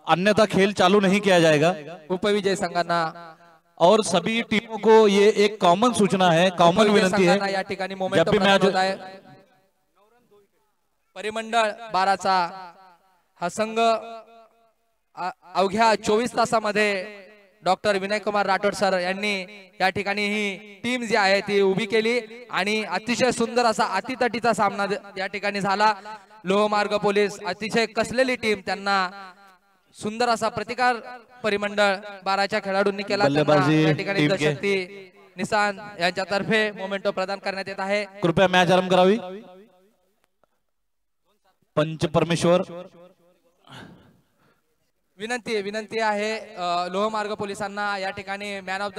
अन्यथा खेल चालू नहीं किया जाएगा। उपविजय संघांना और सभी टीमों को ये एक कॉमन सूचना है, कॉमन विनंती है, या ठिकाणी जब मोमेंटो भी प्रदान मैच होत आहे। परिमंडळ 12चा हा संघ अवघ्या 24 तासामध्ये डॉक्टर विनय कुमार राठोड सर यांनी या ठिकाणी ही टीम जी आहे ती उभी केली आणि अतिशय सुंदर असा अतितटीचा सामना या ठिकाणी झाला। लोहमार्ग पोलीस अतिशय कसलेली टीम, त्यांना सुंदर असा प्रतिकार परिमंडळ 12च्या खेळाडूंनी केला। या ठिकाणी दशक्ती निशान यांच्यातर्फे मोमेंटो प्रदान करण्यात येत आहे। कृपया मॅच आरंभ करावी। पंच परमेश्वर विनंती आहे लोहमार्ग पोलिसांना या ठिकाणी मॅन ऑफ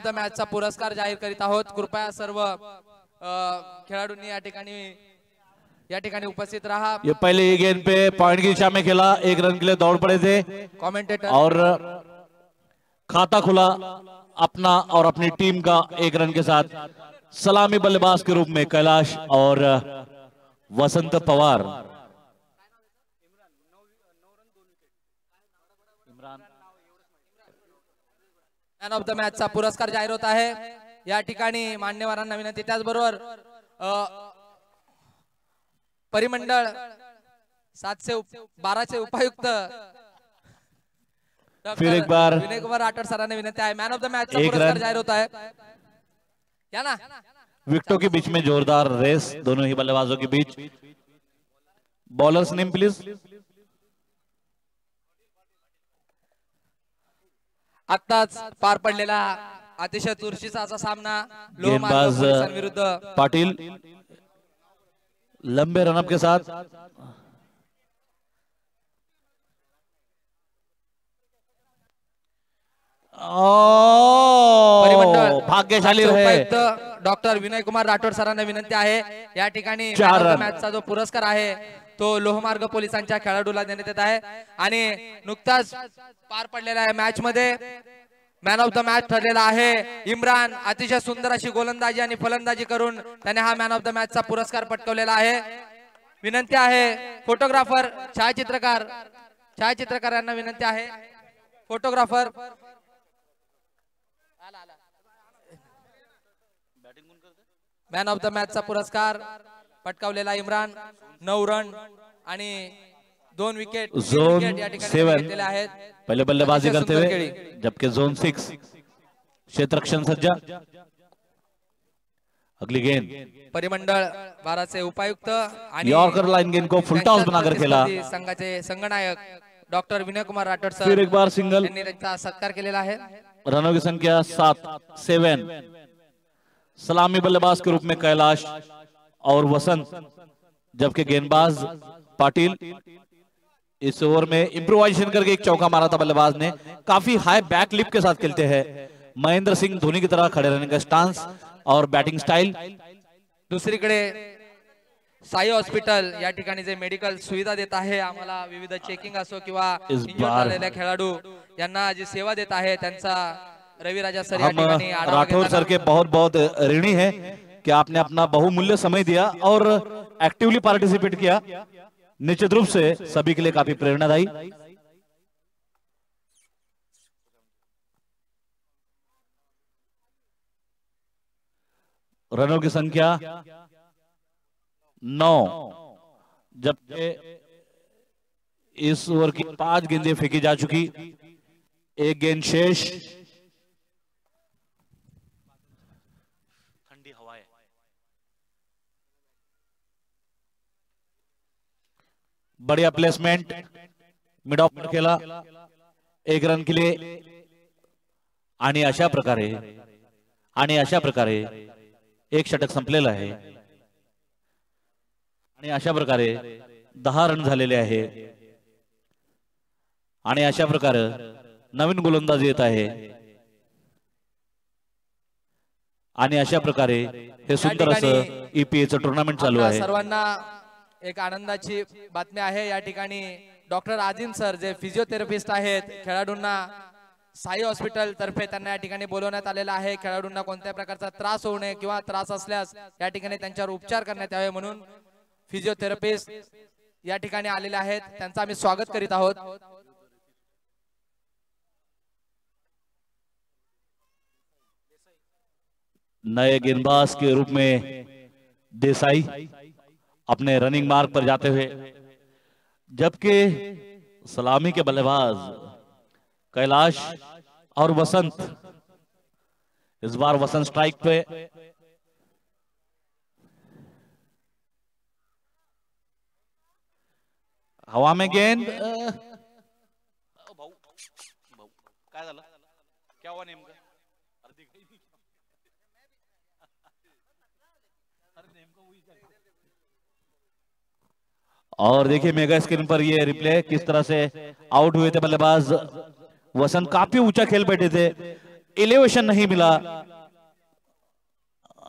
द मॅचचा पुरस्कार जाहीर करीत आहोत। कृपया सर्व खेळाडूंनी या ठिकाणी उपस्थित रहा। ये पहले गेंद पे पॉइंट की दिशा में खेला, 1 रन के लिए दौड़ पड़े थे कमेंटेटर और खाता खुला अपना और अपनी टीम का 1 रन के साथ। सलामी बल्लेबाज के रूप में कैलाश और वसंत पवार। मॅन ऑफ द मॅचचा पुरस्कार जाहीर होत आहे। या ठिकाणी मान्यवरांना विनंती, त्याचबरोबर परिमंडळ 712चे उपायुक्त फिर एक बार विनय कुमार राठोड सरांना विनंती आहे, मॅन ऑफ द मॅचचा पुरस्कार जाहीर होता है। क्या ना विकेटों के बीच में जोरदार रेस दोनों ही बल्लेबाजों के बीच। Bowlers name please. आत्ताच पार पडलेला अतिशय चुरशीचा असा सामना गेंदबाज विरुद्ध पाटिल लंबे रनअप के साथ। भाग्यशाली रहे डॉक्टर विनय कुमार राठोड सरांना विनंती आहे, या ठिकाणी मॅचचा जो पुरस्कार आहे तो लोहमार्ग पोलिसांच्या खेळाडूला देण्यात येत आहे। आणि नुकताच पार पडलेल्या मॅच मध्ये मॅन ऑफ द मॅच ठरलेला आहे इम्रान। अतिशय सुंदर अशी गोलंदाजी आणि फलंदाजी करून त्याने हा मॅन ऑफ द मॅचचा पुरस्कार पटकावलेला आहे। विनंती आहे फोटोग्राफर छायाचित्रकार यांना विनंती आहे, फोटोग्राफर मॅन ऑफ द मॅचचा पुरस्कार पटकावलेला इम्रान। 9 रन आणि 2 विकेट या ठिकाणी घेतलेले आहेत। पहले बल्लेबाजी करते हुए, जबकि जोन 6 क्षेत्ररक्षण सज्जा। अगली गेंद परिमंडळ 12चे उपायुक्त आणि यॉर्कर लाइन गेंद को फुल टॉस बनाकर खेला संघाचे संघनायक डॉक्टर विनय कुमार राठोड सर। फिर एक बार सिंगल, यांनी त्यांचा सत्कार केलेला आहे। रनों की संख्या 7। सलामी बल्लेबाज के रूप में कैलाश और वसंत, जबकि गेंदबाज पाटिल। इस ओवर में इंप्रोवाइजेशन करके एक चौका मारा था बल्लेबाज ने। काफी हाई बैक लिप के साथ खेलते हैं, महेंद्र सिंह धोनी की तरह खड़े रहने का स्टांस और बैटिंग स्टाइल। दुसरीकडे साई हॉस्पिटल या ठिकाणी जे मेडिकल सुविधा देत आहे आम्हाला, विविध चेकिंग असो किंवा इंजर्ड झालेल्या खेळाडू यांना जी सेवा देत आहे, त्यांचा रवि राजा सर या ठिकाणी राठौर सर के बहुत ऋणी है कि आपने अपना बहुमूल्य समय दिया और एक्टिवली पार्टिसिपेट किया। निश्चित रूप से सभी के लिए काफी प्रेरणादायी। रनों की संख्या 9, जबकि इस ओवर की 5 गेंदें फेंकी जा चुकी, 1 गेंद शेष। ठंडी हवाएं, बढ़िया प्लेसमेंट, मिड ऑफ पर खेला, 1 रन के लिए। आणि अशा प्रकारे एक षटक संपलेलं आहे आणि अशा प्रकारे 10 रन झालेले आहे। आणि अशा प्रकारे नवीन गोलंदाज येत आहे आणि अशा प्रकारे हे सुंदर असं ईपीएचं टुर्नामेंट चालू आहे। सर्वांना एक आनंदाची बातमी आहे, या ठिकाणी डॉक्टर आजिम सर जे फिजिओथेरपिस्ट आहेत, खेळाडूंना साई हॉस्पिटल तर्फे त्यांना या ठिकाणी बोलवण्यात आलेला आहे। खेळाडूंना कोणत्या प्रकारचा त्रास होऊ नये किंवा त्रास असल्यास या ठिकाणी त्यांच्यावर उपचार करण्यात यावे म्हणून फिजिओथेरपिस्ट या ठिकाणी आलेले आहेत, त्यांचं आम्ही स्वागत करीत आहोत. नए गेंदबाज के रूप में देसाई अपने रनिंग मार्ग पर जाते हुए, जबकि सलामी के बल्लेबाज कैलाश और वसंत, इस बार वसंत स्ट्राइक पे. हवा में गेंद. काय झालं, क्या हुआ नेमकं? और देखिए मेगा स्क्रीन पर ये रिप्ले, किस तरह से आउट हुए थे बल्लेबाज वसंत. काफी ऊंचा खेल बैठे थे, एलिवेशन नहीं मिला,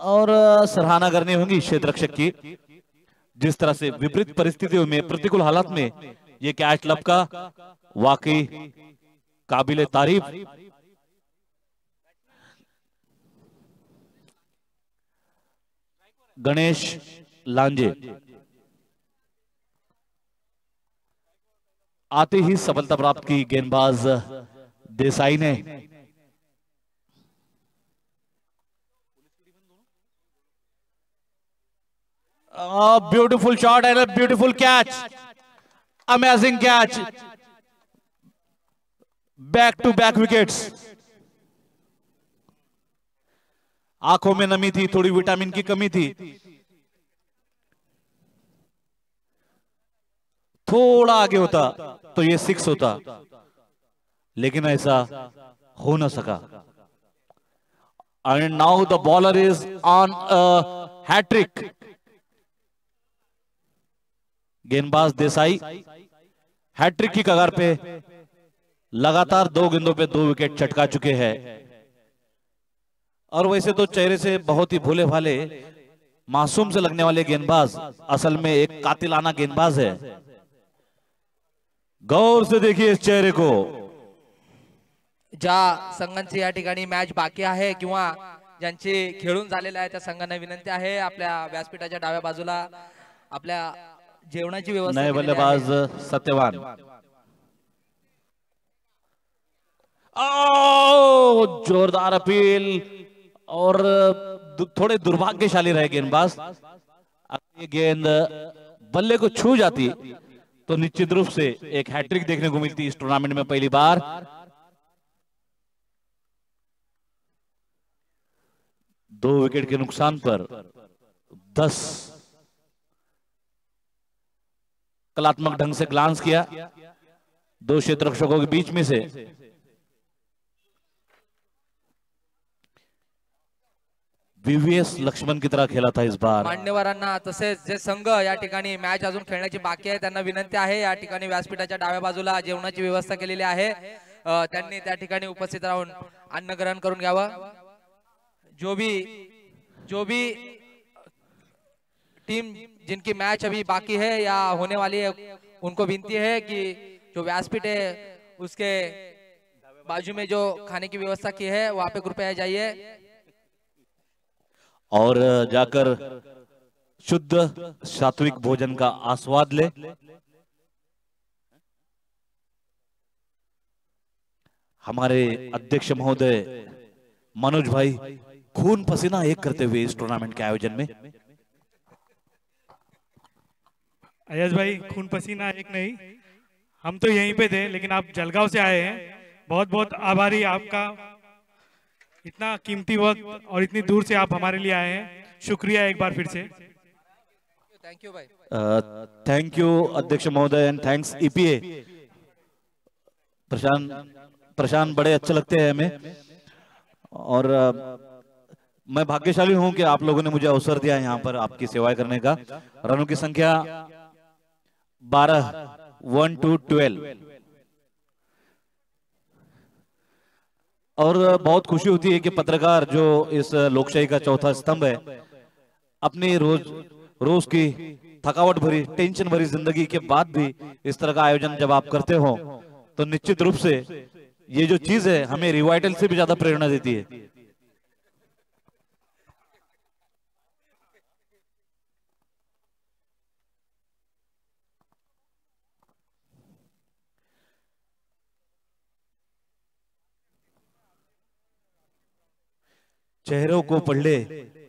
और सराहना करनी होगी क्षेत्र रक्षक की, जिस तरह से विपरीत परिस्थितियों में, प्रतिकूल हालात में ये कैच लपका, वाकई काबिले तारीफ. गणेश लांजे आते ही सफलता प्राप्त की गेंदबाज देसाई ने. Beautiful shot and a beautiful catch, amazing catch, back to back wickets. आंखों में नमी थी, थोड़ी विटामिन की कमी थी, थोड़ा आगे होता तो ये 6 होता, लेकिन ऐसा हो न सका. And now the bowler is on a hat trick. गेंदबाज देसाई हैट्रिक की कगार पे, लगातार 2 गेंदों पे 2 विकेट चटका चुके हैं. और वैसे तो चेहरे से बहुत ही भोले भाले, मासूम से लगने वाले गेंदबाज असल में एक कातिलाना गेंदबाज है. गौर से देखिए इस चेहरे को. ज्या संघांची या ठिकाणी मॅच बाकी आहे किंवा ज्यांची खेळून झालेले आहे त्या संघांना विनंती आहे, आपल्या व्यासपीठाच्या डाव्या बाजूला आपल्या जेवणाची व्यवस्था. नए बल्लेबाज सत्यवान. जोरदार अपील, और थोड़े दुर्भाग्यशाली रहे गेंदबाज. ये गेंद बल्ले को छू जाती तो निश्चित रूप से एक हैट्रिक देखने को मिलती इस टूर्नामेंट में पहली बार. दो विकेट के नुकसान पर 10. कलात्मक ढंग से ग्लांस किया 2 क्षेत्र रक्षकों के बीच में से. VVS लक्ष्मण की तरह खेला था इस बार. मान्यवरांना तसेच जे संघ या ठिकाणी मॅच अजून खेळण्याची बाकी आहे त्यांना विनंती आहे, या ठिकाणी व्यासपीठाच्या डाव्या बाजूला जेवणाची व्यवस्था केलेली आहे, त्यांनी त्या ठिकाणी उपस्थित राहून अन्न ग्रहण करून घ्यावं. जो भी टीम जिनकी मैच अभी बाकी है या होने वाली है, उनको विनती है कि जो व्यासपीठ है उसके बाजू में जो खाने की व्यवस्था की है वहां पे कृपया जाइए और जाकर शुद्ध सात्विक भोजन का आस्वाद ले. हमारे अध्यक्ष महोदय मनोज भाई खून पसीना एक करते हुए इस टूर्नामेंट के आयोजन में. अय्यज भाई, खून पसीना एक नहीं, हम तो यहीं पे थे, लेकिन आप जलगांव से आए हैं. बहुत बहुत आभारी आपका, इतना कीमती वक्त और इतनी दूर से आप हमारे लिए आए हैं. शुक्रिया एक बार फिर से. थैंक यू भाई. थैंक यू अध्यक्ष महोदय एंड थैंक्स ईपीए. प्रशांत बड़े अच्छे लगते हैं हमें, और मैं भाग्यशाली हूं कि आप लोगों ने मुझे अवसर दिया यहाँ पर आपकी सेवाएं करने का. रनों की संख्या 12, 1 to 12. और बहुत खुशी होती है कि पत्रकार जो इस लोकशाही का चौथा स्तंभ है, अपनी रोज की थकावट भरी, टेंशन भरी जिंदगी के बाद भी इस तरह का आयोजन जब आप करते हो तो निश्चित रूप से ये जो चीज है हमें रिवाइटल से भी ज्यादा प्रेरणा देती है. चेहरों को पढ़ ले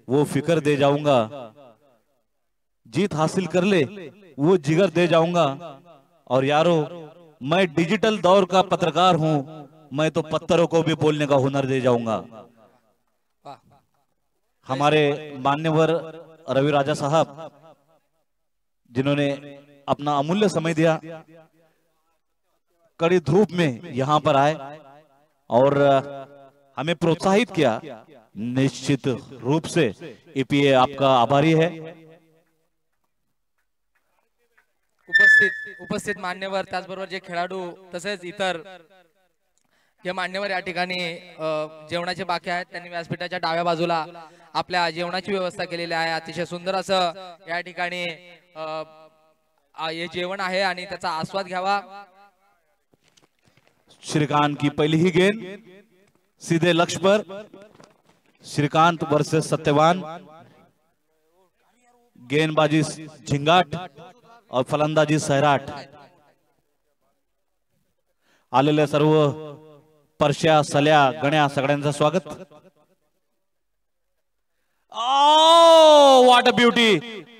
वो फिक्र दे जाऊंगा, जीत हासिल कर ले वो जिगर दे जाऊंगा। और यारो मैं डिजिटल दौर का पत्रकार हूं, मैं तो पत्थरों को भी बोलने का हुनर दे जाऊंगा। हमारे मान्यवर रवि राजा साहब जिन्होंने अपना अमूल्य समय दिया, कड़ी धूप में यहां पर आए और हमें प्रोत्साहित किया, निश्चित रूप से ईपीए आपका आभारी है। उपस्थित मान्यवर, त्याचबरोबर जे खेळाडू तसेच इतर जे मान्यवर या ठिकाणी जेवणाचे बाकी आहेत, त्यांनी व्यासपीठाच्या डाव्या बाजूला आपल्या जेवणाची व्यवस्था केलेली आहे। अतिशय सुंदर असं या ठिकाणी हे जेवण आहे आणि त्याचा आस्वाद घ्यावा। श्रीकांत की पहली ही गेंद सीधे लक्ष्य पर, श्रीकांत वर्सेस सत्यवान। गेंदबाजी झिंगाट और फलंदाजी सैराट। आलेल्या सर्व परश्या सल्या गण्या सगळ्यांचं स्वागत। What a beauty!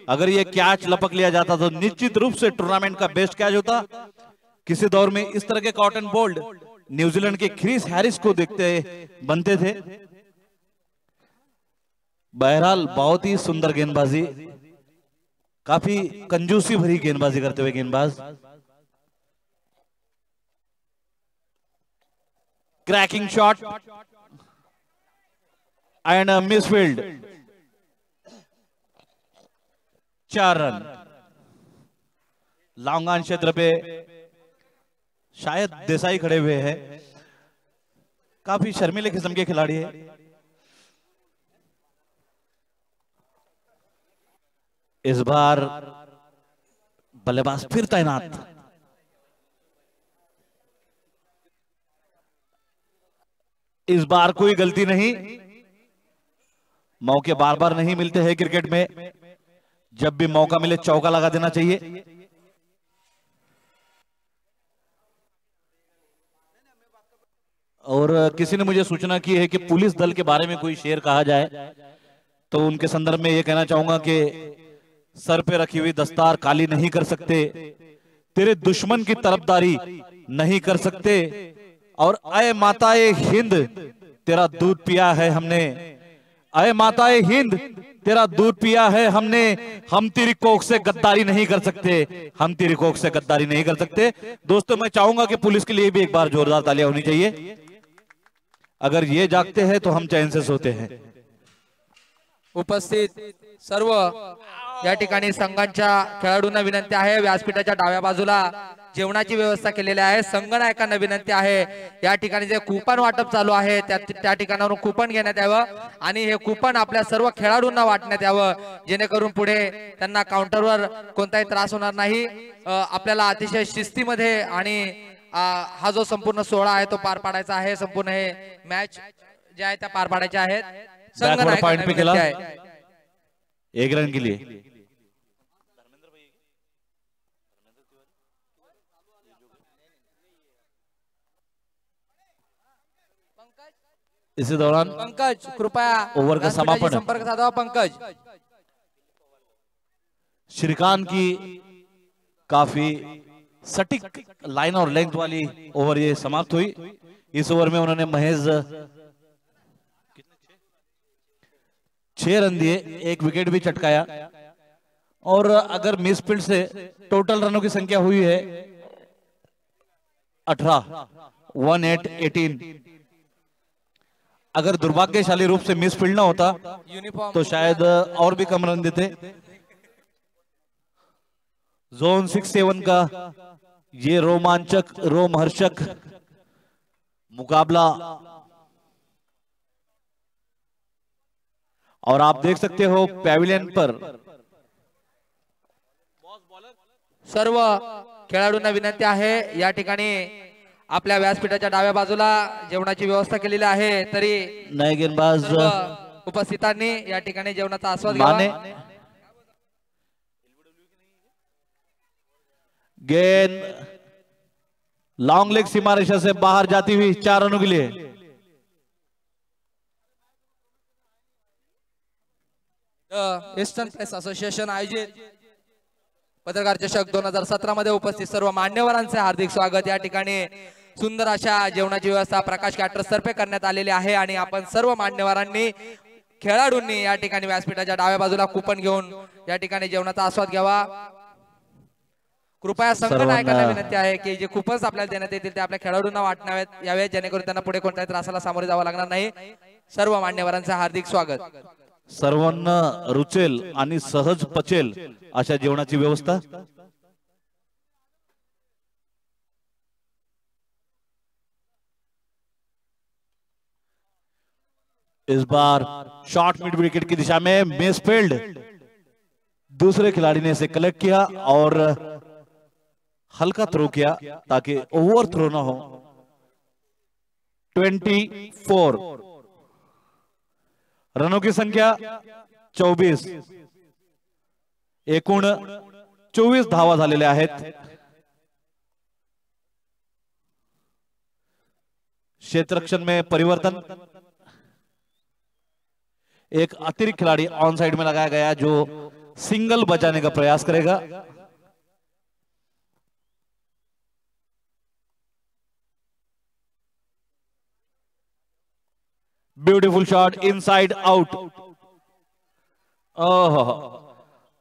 अगर ये कैच लपक लिया जाता तो निश्चित रूप से टूर्नामेंट का बेस्ट कैच होता। किसी दौर में इस तरह के कॉटन बोल्ड न्यूजीलैंड के क्रिस हैरिस को देखते बनते थे। बहरहाल बहुत ही सुंदर गेंदबाजी, काफी कंजूसी भरी गेंदबाजी करते हुए गेंदबाज। Cracking shot and misfield. 4 run. Long क्षेत्र पे शायद देसाई खड़े हुए हैं, काफी शर्मीले किस्म के खिलाड़ी है। इस बार बल्लेबाज फिर तैनात। इस बार कोई गलती नहीं। मौके बार बार नहीं मिलते हैं क्रिकेट में, जब भी मौका मिले चौका लगा देना चाहिए। और किसी ने मुझे सूचना की है कि पुलिस दल के बारे में कोई शेर कहा जाए, तो उनके संदर्भ में यह कहना चाहूंगा कि सर पे रखी हुई दस्तार काली नहीं कर सकते, तेरे दुश्मन की तरफदारी नहीं कर सकते, और अय माताए हिंद तेरा दूध पिया है हमने, अय माताए हिंद तेरा दूध पिया है हमने, हम तेरी कोख से गद्दारी नहीं कर सकते, हम तेरी कोख से गद्दारी नहीं कर सकते। दोस्तों मैं चाहूंगा कि पुलिस के लिए भी एक बार जोरदार तालियां होनी चाहिए। अगर ये जागते हैं तो हम चैन से सोते हैं। उपस्थित सर्व या ठिकाणी संघांच्या खेळाडूंना विनंती आहे, व्यासपीठाच्या डाव्या बाजूला जेवणाची व्यवस्था केलेली आहे। संघनायकांना विनंती आहे, या ठिकाणी जे कूपन वाटप चालू आहे त्या ठिकाणावरून कूपन घेण्यात यावं आणि हे कूपन आपल्या सर्व खेळाडूंना वाटण्यात यावं, जेणेकरून पुढे त्यांना काउंटरवर कोणताही त्रास होणार नाही। आपल्याला अतिशय शिस्तीमध्ये आणि हा जो संपूर्ण सोहळा आहे तो पार पाडायचा आहे। संपूर्ण हे मॅच जे आहे त्या पार पाडायच्या आहेत। पॉइंट पे खेला 1 रन के लिए। इसी दौरान पंकज कृपया ओवर का समापन। संपर्क साधा पंकज। श्रीकांत की काफी सटीक लाइन और लेंथ वाली ओवर ये समाप्त हुई। इस ओवर में उन्होंने महज 6 रन दिए, 1 विकेट भी चटकाया, और अगर मिस फील्ड से टोटल रनों की संख्या हुई है 18। अगर दुर्भाग्यशाली रूप से मिस फील्ड ना होता तो शायद और भी कम रन देते। जोन 6-7 का ये रोमांचक रोमहर्षक मुकाबला, और आप देख सकते हो पॅव्हिलियन पर सर्व खेळाडूंना विनंती आहे, या ठिकाणी आपल्या व्यासपीठाच्या डाव्या बाजूला जेवणाची व्यवस्था केलेली आहे। तरी नए गेंदबाज उपस्थितांनी या ठिकाणी जेवणाचा आस्वाद घ्यावा। गेंद लॉन्ग लेग सीमा रेखा से बाहर जाती हुई 4 रनों के लिए। ईस्टर्न प्रेस असोसिएशन आयोजित पत्रकार चषक 2017 मध्ये उपस्थित सर्व मान्यवरांचे हार्दिक स्वागत। या ठिकाणी सुंदर अशा जेवणाची व्यवस्था प्रकाश कॅटरर्स तर्फे करण्यात आलेली आहे आणि आपण सर्व मान्यवरांनी खेळाडूंनी या ठिकाणी व्यासपीठाच्या डाव्या बाजूला कुपन घेऊन या ठिकाणी जेवणाचा आस्वाद घ्यावा। कृपया संघनायकांना विनंती आहे की जे कुपन्स आपल्याला देण्यात येतील ते आपल्या खेळाडूंना वाटण्यात यावे, जेणेकरून त्यांना पुढे कोणत्याही त्रासाला सामोरे जावं लागणार नाही। सर्व मान्यवरांचे हार्दिक स्वागत। सर्वांना रुचेल आणि सहज पचेल अशा जेवणाची व्यवस्था। इस बार शॉर्ट मिड विकेट की दिशा में मेसफील्ड दूसरे खिलाड़ी ने इसे कलेक्ट किया और हल्का थ्रो किया ताकि ओवर थ्रो ना हो। 24 रनों की संख्या 24, एकूण 24 धावा झालेल्या आहेत। क्षेत्ररक्षण में परिवर्तन, एक अतिरिक्त खिलाड़ी ऑन साइड में लगाया गया जो सिंगल बचाने का प्रयास करेगा। Beautiful shot inside out.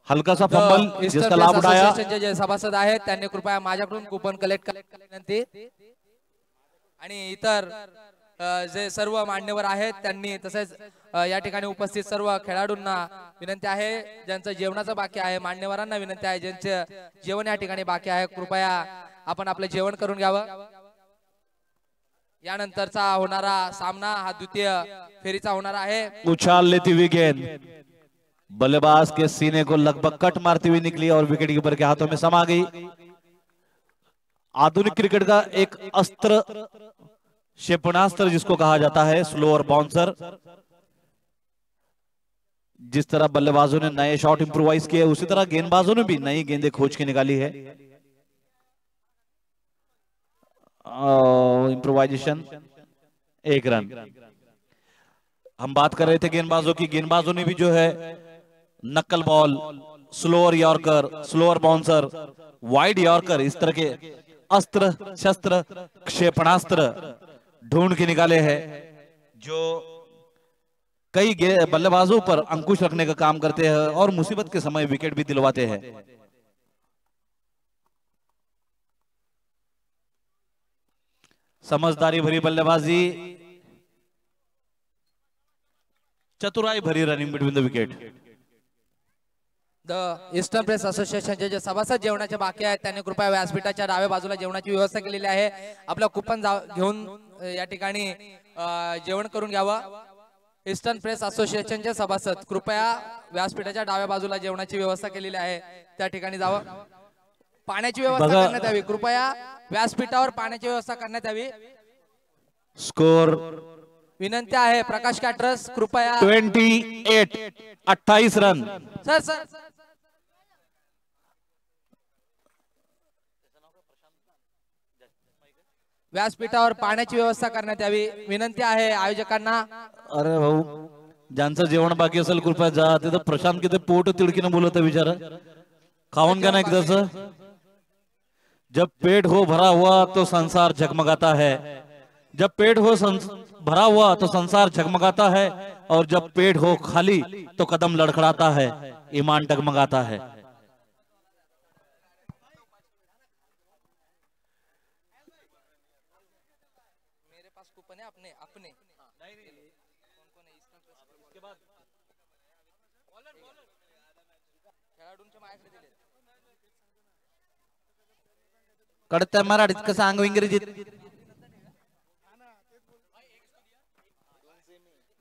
हलकासा फंबल जिसका लाभ उठाया। जे सभासद आहेत त्यांनी कृपया माझ्याकडून कुपन कलेक्ट करायला विनंती आणि इतर जे सर्व मान्यवर आहेत त्यांनी तसेच या ठिकाणी उपस्थित सर्व खेळाडूंना विनंती आहे ज्यांचं जेवणाचं बाकी आहे, मान्यवरांना विनंती आहे ज्यांचे जेवण या ठिकाणी बाकी आहे कृपया आपण आपलं जेवण करून घ्यावं। यानंतरचा होणारा सामना हा द्वितीय फेरीचा होणार आहे। उछाल लेती हुई गेंद बल्लेबाज के सीने को लगभग कट मारती हुई निकली और विकेट कीपर के हाथों में समा गई। आधुनिक क्रिकेट का एक अस्त्र, क्षेपणास्त्र जिसको कहा जाता है, स्लोअर बाउंसर। जिस तरह बल्लेबाजों ने नए शॉट इंप्रोवाइज किए उसी तरह गेंदबाजों ने भी नई गेंदें खोज के निकाली है। Improvisation 1 run. हम बात कर रहे थे गेंदबाजों की, गेंदबाजों ने भी जो है नक्कल ball, slower yorker, slower bouncer, wide yorker, इस तरह के अस्त्र शस्त्र क्षेपणास्त्र ढूंढ के निकाले हैं जो कई बल्लेबाजों पर अंकुश रखने का काम करते हैं और मुसीबत के समय विकेट भी दिलवाते हैं। समझदारी भरी बल्लेबाजी, चतुराई भरी running between the wicket. The eastern press असोसिएशनचे जे सभासद जेवणाचे बाकी आहेत त्यांनी कृपया व्यासपीठाच्या डाव्या बाजूला जेवणाची व्यवस्था केलेली आहे। आपलं कुपन घेऊन या ठिकाणी जेवण करून घ्यावं। ईस्टर्न प्रेस असोसिएशनचे सभासद कृपया व्यासपीठाच्या डाव्या बाजूला जेवणाची व्यवस्था केलेली आहे त्या ठिकाणी जावं। पाण्याची व्यवस्था करण्यात यावी, कृपया व्यासपीठावर पाण्याची व्यवस्था करण्यात यावी। स्कोर विनंती आहे प्रकाश कॅटरर्स कृपया 28 रन। सर व्यासपीठावर पाण्याची व्यवस्था करण्यात यावी विनंती आहे आयोजकांना। अरे भाऊ ज्यांचं जेवण बाकी असेल कृपया जा। तिथं प्रशांत किती पोट तिडकीनं बोलत विचार खाऊन का नाही तसं। जब पेट हो भरा हुआ तो संसार झगमगाता है, जब पेट हो भरा हुआ तो संसार झगमगाता है और जब पेट हो खाली तो कदम लड़खड़ाता है, ईमान डगमगाता है। मेरे पास कूपन है अपने अपने कळतंय मराठीत कसं सांगू इंग्रजीत।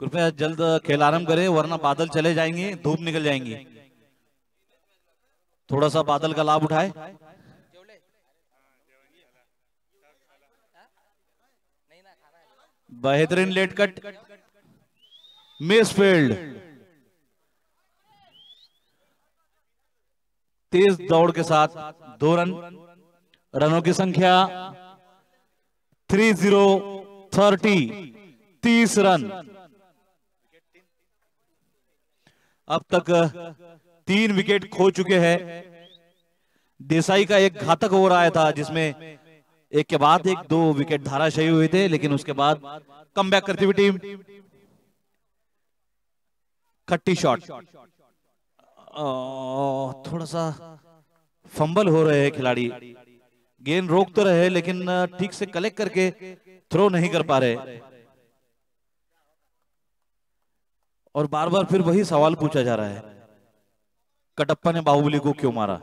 कृपया जल्द खेल आरंभ करें वरना बादल चले जाएंगे, धूप निकल जाएंगी। थोड़ा सा बादल का लाभ उठाए। बेहतरीन लेट कट मेसफील्ड, तेज दौड़ के साथ 2 रन। रनों की संख्या 30 रन। अब तक 3 विकेट खो चुके हैं। देसाई का एक घातक ओवर आया था जिसमें एक के बाद एक 2 विकेट धाराशायी हुए थे, लेकिन उसके बाद कमबैक करती हुई टीम। खट्टी शॉट, थोड़ा सा फंबल हो रहे हैं खिलाड़ी, गेंद रोक तो रहे लेकिन ठीक से कलेक्ट करके थ्रो नहीं कर पा रहे, और बार बार फिर वही सवाल पूछा जा रहा है, कटप्पा ने बाहुबली को क्यों मारा।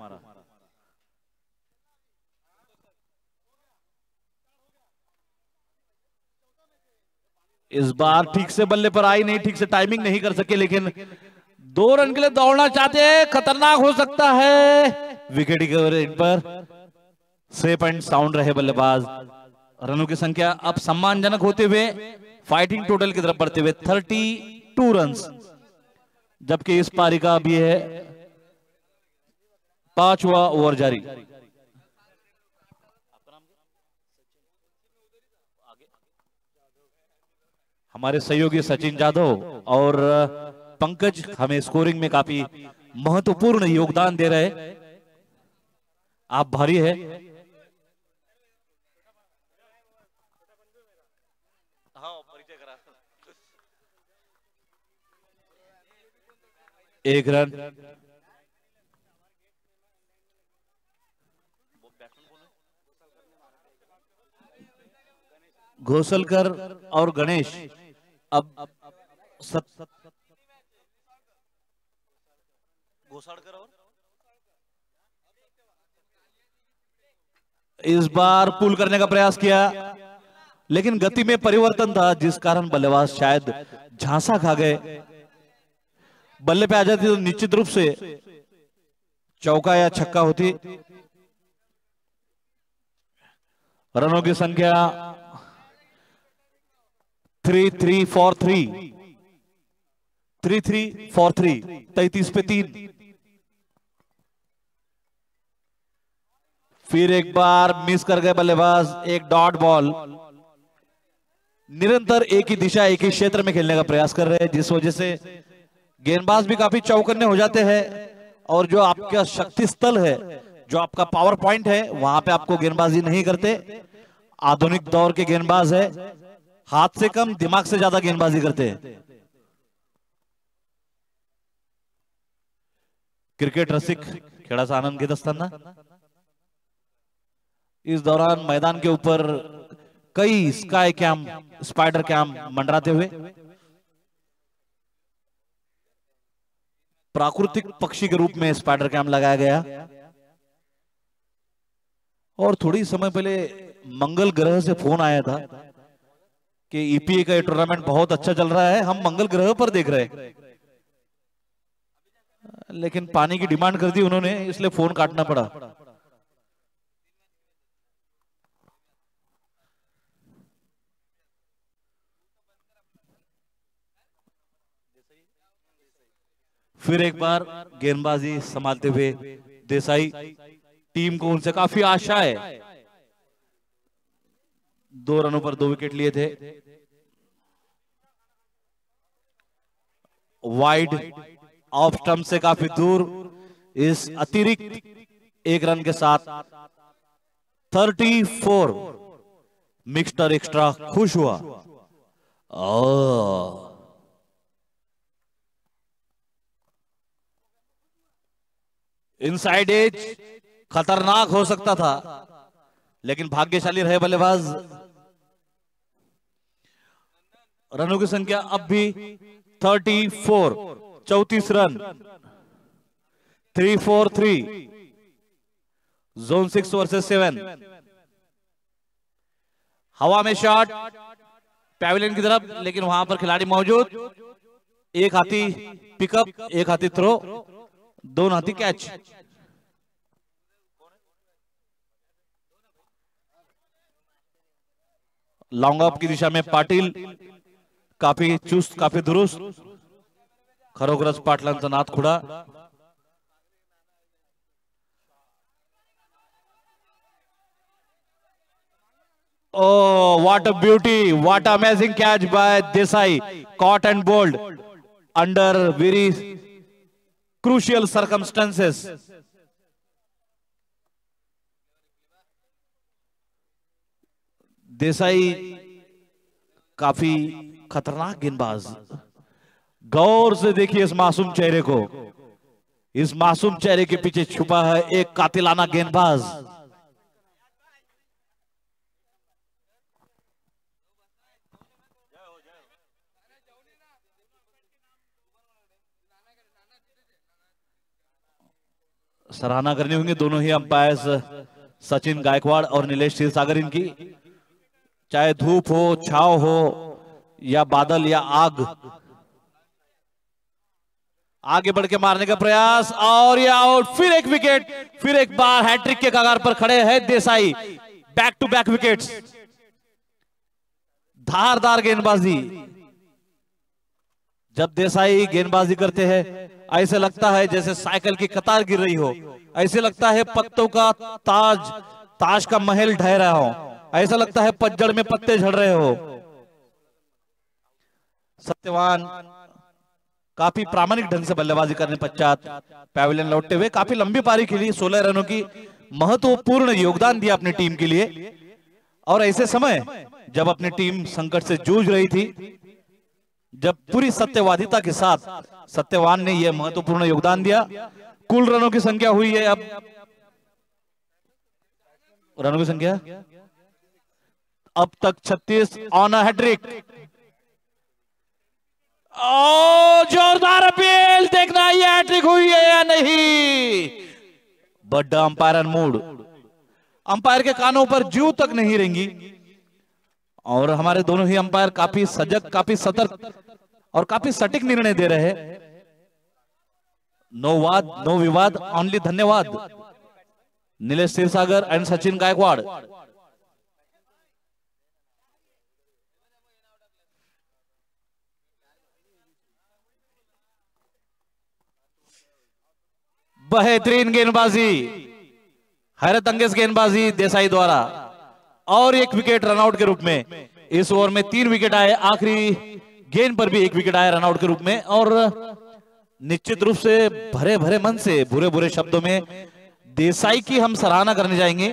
इस बार ठीक से बल्ले पर आई नहीं, ठीक से टाइमिंग नहीं कर सके, लेकिन 2 रन के लिए दौड़ना चाहते हैं, खतरनाक हो सकता है। विकेट की कवरेज पर सेफ एंड साउंड रहे बल्लेबाज। रनों की संख्या अब सम्मानजनक होते हुए फाइटिंग टोटल की तरफ बढ़ते हुए 32 रन, जबकि इस पारी का अभी है 5वां ओवर जारी। हमारे सहयोगी सचिन जाधव और पंकज हमें स्कोरिंग में काफी महत्वपूर्ण योगदान दे रहे हैं। आप भारी है। एक रन, घोसलकर और गणेश अब घोसाड़कर और इस बार पुल करने का प्रयास किया, लेकिन गति में परिवर्तन था जिस कारण बल्लेबाज शायद झांसा खा गए। बल्ले पे आ जाती तो निश्चित रूप से चौका या छक्का होती। रनों की संख्या 3-3 for 3, 3-3 for 3, 33 पे 3। फिर एक बार मिस कर गए बल्लेबाज, एक डॉट बॉल। निरंतर एक ही दिशा एक ही क्षेत्र में खेलने का प्रयास कर रहे हैं, जिस वजह से गेंदबाज भी काफी चौकन्ने हो जाते हैं, और जो आपका शक्ति स्थल है, जो आपका पावर पॉइंट है, वहां पे आपको गेंदबाजी नहीं करते। आधुनिक दौर के गेंदबाज है, हाथ से कम दिमाग से ज्यादा गेंदबाजी करते हैं। क्रिकेट रसिक खेड़ा सा आनंद घेत असताना इस दौरान मैदान के ऊपर कई स्काई कैम, स्पाइडर कैम मंडराते हुए प्राकृतिक पक्षी के रूप में स्पाइडर कैम लगाया गया। और थोड़ी समय पहले मंगल ग्रह से फोन आया था कि ईपीए का टूर्नामेंट बहुत अच्छा चल रहा है, हम मंगल ग्रह पर देख रहे हैं, लेकिन पानी की डिमांड कर दी उन्होंने, इसलिए फोन काटना पड़ा। फिर एक बार गेंदबाजी संभालते हुए देसाई, टीम को उनसे काफी आशा है। 2 रनों पर 2 विकेट लिए थे। वाइड ऑफ स्टंप से काफी दूर, इस अतिरिक्त 1 रन के साथ 34 मिक्स्टर एक्स्ट्रा खुश हुआ। इनसाइड एज खतरनाक हो सकता था, लेकिन भाग्यशाली रहे बल्लेबाज। रनों की संख्या अब भी 34, 34 रन, 3 for 3, जोन 6 वर्सेस 7। हवा में शॉट पैविलियन की तरफ, लेकिन वहां पर खिलाड़ी मौजूद। एक हाथी पिकअप, एक हाथी थ्रो, 2 हाथी कैच। लॉन्ग ऑफ की दिशा में पाटील काफी चुस्त, काफी दुरुस्त। खरोखरच पाटलांचा नाद खुडा। Oh, what a beauty, what amazing catch by Desai, caught and bowled under very crucial circumstances. Desai काफी खतरनाक गेंदबाज। गौर से देखिए इस मासूम चेहरे को। इस मासूम चेहरे के पीछे छुपा है एक कातिलाना गेंदबाज। सराहना करनी होंगे दोनों ही अंपायर्स, सचिन गायकवाड़ और नीलेश क्षीरसागर इनकी। चाहे धूप हो, छाव हो, या बादल या आग, आगे बढ़ के मारने का प्रयास और ये आउट। फिर एक विकेट, फिर एक बार हैट्रिक के कगार पर खड़े हैं Desai. Back to back wickets, धारदार गेंदबाजी। जब देसाई गेंदबाजी करते हैं ऐसे लगता है जैसे साइकिल की कतार गिर रही हो, ऐसे लगता है पत्तों का ताज का महल ढह रहा हो, ऐसा लगता है पतझड़ में पत्ते झड़ रहे हो। सत्यवान काफी प्रामाणिक ढंग से बल्लेबाजी करने पश्चात पैविलियन लौटते हुए काफी लंबी पारी खेली, 16 रनों की महत्वपूर्ण योगदान दिया अपनी टीम के लिए। और ऐसे समय जब अपनी टीम संकट से जूझ रही थी, जब पूरी सत्यवादिता के साथ सत्यवान ने यह महत्वपूर्ण योगदान दिया। कुल रनों की संख्या हुई है, अब रनों की संख्या अब तक 36 ऑन अ हैट्रिक। जोरदार अपील, देखना ये हैट्रिक हुई है या नहीं। बड़ा अंपायर मूड, अंपायर के कानों पर जू तक नहीं रेंगी। और हमारे दोनों ही अंपायर काफी सजग, काफी सतर्क और काफी सटीक निर्णय दे रहे हैं। नो वाद, नो विवाद, ओनली धन्यवाद। नीलेश क्षीरसागर एंड सचिन गायकवाड़। बेहतरीन गेंदबाजी, हैरत अंगेज गेंदबाजी देसाई द्वारा। और एक विकेट रनआउट के रूप में। इस ओवर में 3 विकेट आए, आखिरी गेंद पर भी 1 विकेट आया रनआउट के रूप में। और निश्चित रूप से भरे भरे मन से, बुरे बुरे शब्दों में देसाई की हम सराहना करने जाएंगे।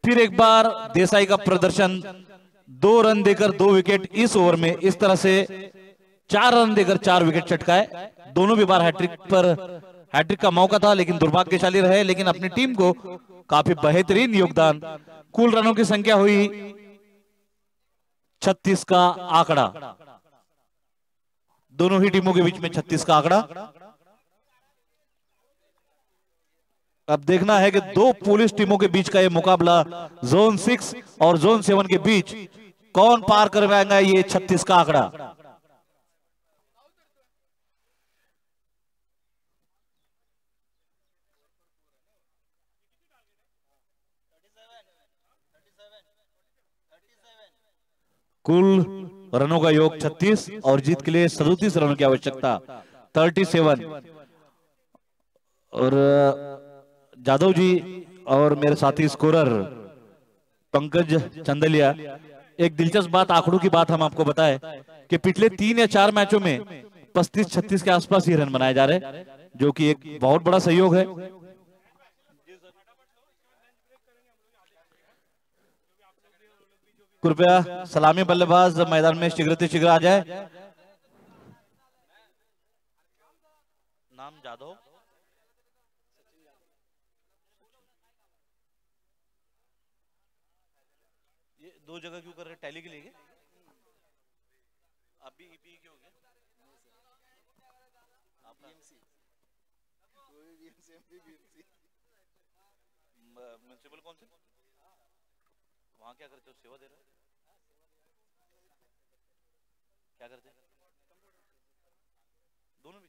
फिर एक बार देसाई का प्रदर्शन, 2 रन देकर 2 विकेट इस ओवर में, इस तरह से 4 रन देकर 4 विकेट चटकाए। दोनों भी बार हैट्रिक का मौका था लेकिन दुर्भाग्यशाली रहे। लेकिन अपनी टीम को काफी बेहतरीन योगदान। कुल रनों की संख्या हुई 36 का आंकड़ा, दोनों ही टीमों के बीच में 36 का आंकड़ा। अब देखना है कि 2 पुलिस टीमों के बीच का ये मुकाबला जोन 6 और जोन 7 के बीच कौन पार करवाएगा ये 36 का आंकड़ा। कुल रनों का योग 36 और जीत के लिए 37 रनों की आवश्यकता, 37। और जादव जी और मेरे साथी स्कोरर पंकज चंदलिया, एक दिलचस्प बात, आंकड़ों की बात हम आपको बताएं कि पिछले 3 या 4 मैचों में 35-36 के आसपास ही रन बनाए जा रहे, जो कि एक बहुत बड़ा सहयोग है। कृपया सलामी बल्लेबाज मैदान में शीघ्र शीघ्र आ जाए। नाम जादव, ये 2 जगह क्यों कर रहे, टैली के लिए? आप भी ईपी क्यों हो गए? म्युनिसिपल कौन से, वहां क्या करते हो, सेवा दे रहे हो, क्या करते हैं? दोनों भी।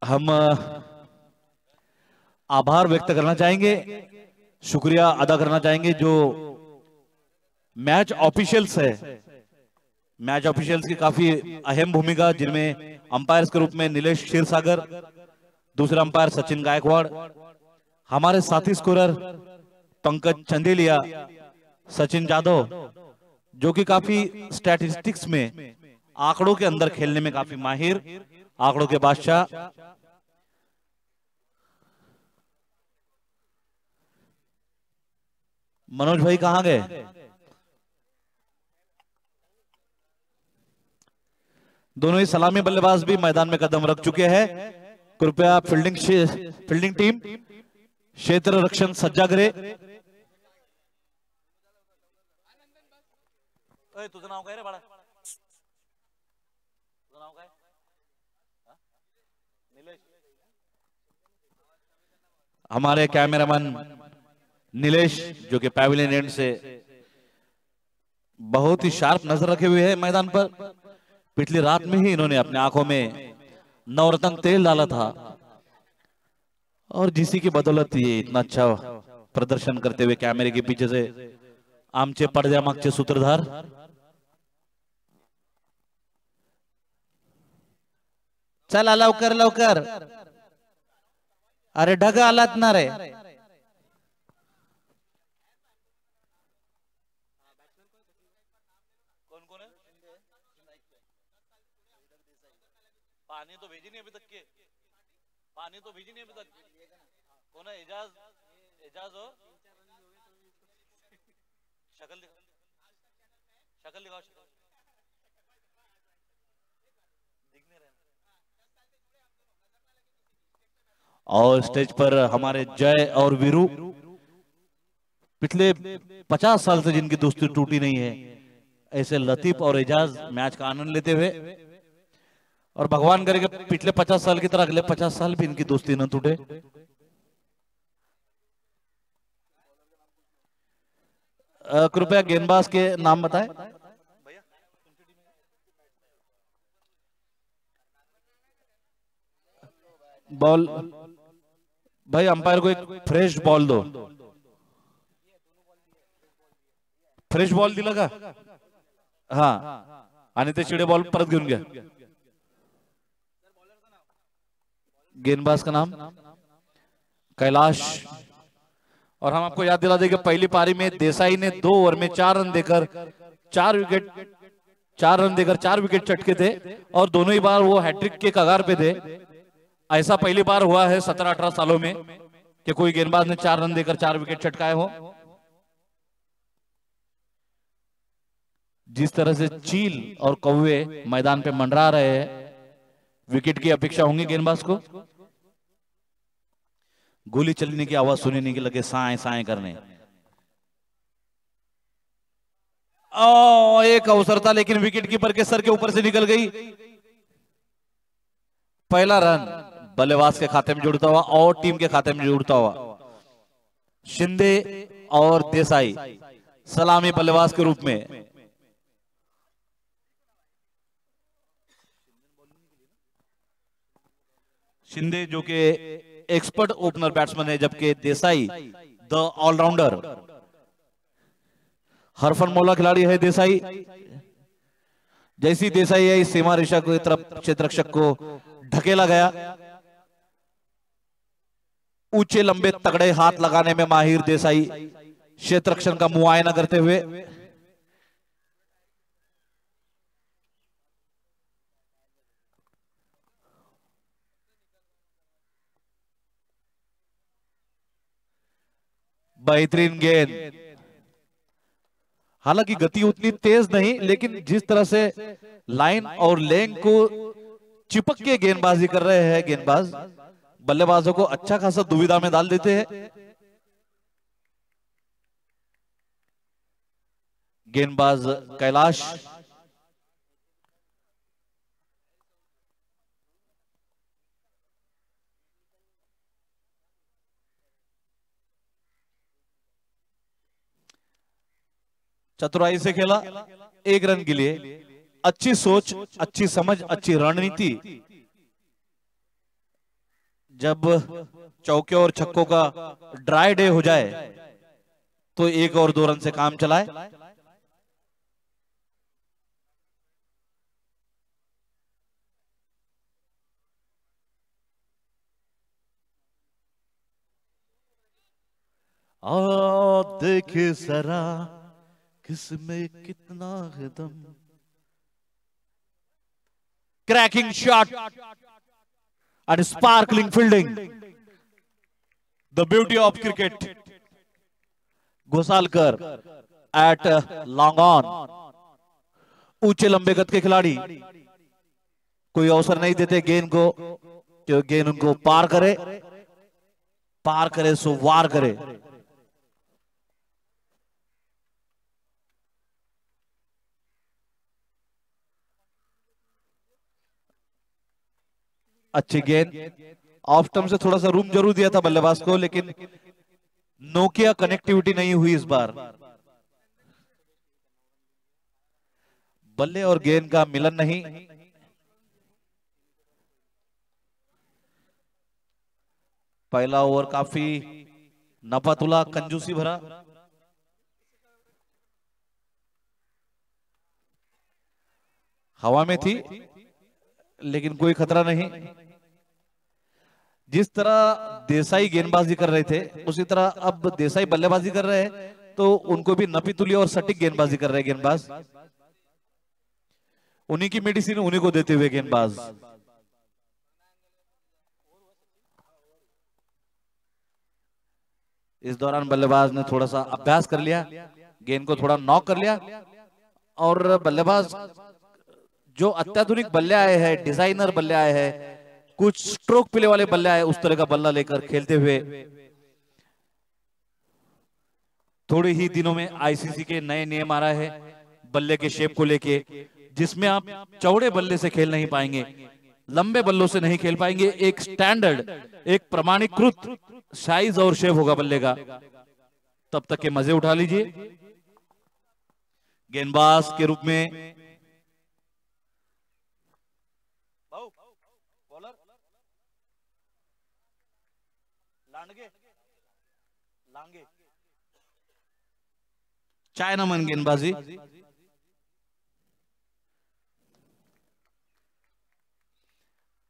हम आभार व्यक्त करना चाहेंगे, शुक्रिया अदा करना चाहेंगे जो मैच ऑफिशियल्स है। मैच ऑफिशियल्स की काफी अहम भूमिका, जिनमें अंपायर्स के रूप में नीलेश क्षीरसागर, दूसरा अंपायर सचिन गायकवाड़, हमारे साथी स्कोरर पंकज चंदेलिया, सचिन जादव, जो कि काफी स्टैटिस्टिक्स में, आंकड़ों के अंदर खेलने में काफी माहिर, आंकड़ों के बादशाह। मनोज भाई कहां गए? दोनों ही सलामी बल्लेबाज भी मैदान में कदम रख चुके हैं। कृपया फील्डिंग टीम क्षेत्र रक्षण सज्जा करे। तुझं नाव काय रे बाळा? तुझं नाव काय? नीलेश। हमारे कैमरामैन नीलेश जो कि पैविलियन एंड से बहुत ही शार्प नजर रखे हुए हैं मैदान पर। पिछली रात में ही इन्होंने अपने आंखों में नवरत्न तेल डाला था और जिसी की बदौलत ये इतना अच्छा प्रदर्शन करते हुए कैमरे के पीछे से आमचे पडद्यामागचे सूत्रधार। चला लवकर लवकर, अरे ढग आलात ना रे। पानी तो भेजी नहीं अभी तक के, पानी तो भेजी नहीं अभी तक। कौन है? एजाज, एजाज हो? शक्ल दिखाओ, शक्ल दिखाओ, दिख नहीं रहे। और स्टेज पर हमारे जय और वीरू, पिछले 50 साल से जिनकी दोस्ती टूटी नहीं है, ऐसे लतीफ और एजाज मैच का आनंद लेते हुए, और भगवान करे कि पिछले 50 साल की तरह अगले 50 साल भी इनकी दोस्ती न टूटे। कृपया गेंदबाज के नाम बताएं। बॉल भाई, अंपायर को एक फ्रेश बॉल दो। फ्रेश बॉल दिला का? हाँ, आणि ते चिडे बॉल परत घेऊन घ्या। गेंदबाज का नाम कैलाश। और हम आपको याद दिला दें कि पहली पारी में देसाई ने 2 ओवर में 4 रन देकर 4 विकेट चटके थे और दोनों ही बार वो हैट्रिक के कगार पे थे। ऐसा पहली बार हुआ है 17-18 सालों में कि कोई गेंदबाज ने 4 रन देकर 4 विकेट चटकाए हो। जिस तरह से चील और कौवे मैदान पे मंडरा रहे हैं, विकेट की अपेक्षा होंगी गेंदबाज को। गोली चलने की आवाज सुनने के लगे साए साए करने। एक अवसर था लेकिन विकेट कीपर के सर के ऊपर से निकल गई। पहला रन बल्लेबाज के खाते में जुड़ता हुआ और टीम के खाते में जुड़ता हुआ। शिंदे और देसाई सलामी बल्लेबाज के रूप में। शिंदे जो कि एक्सपर्ट ओपनर बैट्समैन है, जबकि देसाई द ऑलराउंडर हरफन मौला खिलाड़ी है। देसाई जैसी देसाई है, इस सीमा रेखा की तरफ क्षेत्ररक्षक को ढकेला गया। ऊंचे लंबे तगड़े हाथ लगाने में माहिर देसाई क्षेत्ररक्षण का मुआयना करते हुए बेहतरीन गेंद। हालांकि गति उतनी तेज नहीं, लेकिन जिस तरह से लाइन और लेंथ को चिपक के गेंदबाजी कर रहे हैं गेंदबाज, बल्लेबाजों को अच्छा खासा दुविधा में डाल देते हैं। गेंदबाज कैलाश चतुराई से खेला 1 रन के लिए। अच्छी सोच, अच्छी समझ, अच्छी रणनीति। जब चौके और छक्कों का ड्राई डे हो जाए तो 1 और 2 रन से काम चलाए। और देखे जरा किसमें कितना है दम। Cracking shot and sparkling fielding. The beauty of cricket. Ghosalkar at long on. ऊंचे लंबे कद के खिलाड़ी कोई अवसर नहीं देते गेंद को कि गेंद उनको पार करे सो वार करे। अच्छी गेंद, ऑफ स्टंप से थोड़ा सा रूम जरूर दिया था बल्लेबाज को, लेकिन नोकिया कनेक्टिविटी नहीं हुई इस बार। बल्ले और गेंद का मिलन नहीं। पहला ओवर काफी नफातुला कंजूसी भरा। हवा में थी लेकिन कोई खतरा नहीं। जिस तरह देसाई गेंदबाजी कर रहे थे उसी तरह अब देसाई बल्लेबाजी कर रहे हैं, तो उनको भी नपीतुली और सटीक गेंदबाजी कर रहे हैं गेंदबाज। उन्हीं की मेडिसिन उन्हीं को देते हुए गेंदबाज। इस दौरान बल्लेबाज ने थोड़ा सा अभ्यास कर लिया, गेंद को थोड़ा नॉक कर लिया, और बल्लेबाज जो अत्याधुनिक बल्ले आए हैं, डिजाइनर बल्ले आए हैं, कुछ स्ट्रोक पिले वाले बल्ले आए, उस तरह का बल्ला लेकर खेलते हुए थोड़े ही दिनों में आईसीसी के नए नियम आ रहे हैं बल्ले के शेप को लेके, जिसमें आप चौड़े बल्ले से खेल नहीं पाएंगे, लंबे बल्लों से नहीं खेल पाएंगे। एक स्टैंडर्ड, एक प्रमाणीकृत साइज और शेप होगा बल्ले का। तब तक के मजे उठा लीजिए। गेंदबाज के रूप में चाइनामैन गेंदबाजी।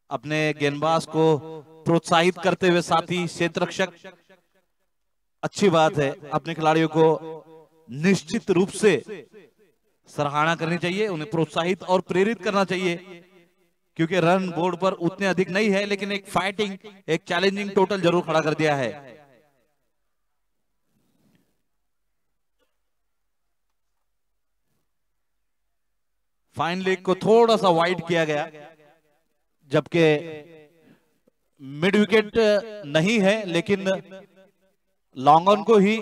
अपने गेंदबाज को प्रोत्साहित करते हुए साथी क्षेत्ररक्षक, अच्छी बात है। अपने खिलाड़ियों को निश्चित रूप से सराहना करनी चाहिए, उन्हें प्रोत्साहित और प्रेरित करना चाहिए, क्योंकि रन बोर्ड पर उतने अधिक नहीं है, लेकिन एक फाइटिंग, एक चैलेंजिंग टोटल जरूर खड़ा कर दिया है। फाइन लेग को थोड़ा सा वाइड किया गया, जबकि मिड विकेट नहीं है, लेकिन लॉन्ग ऑन को ही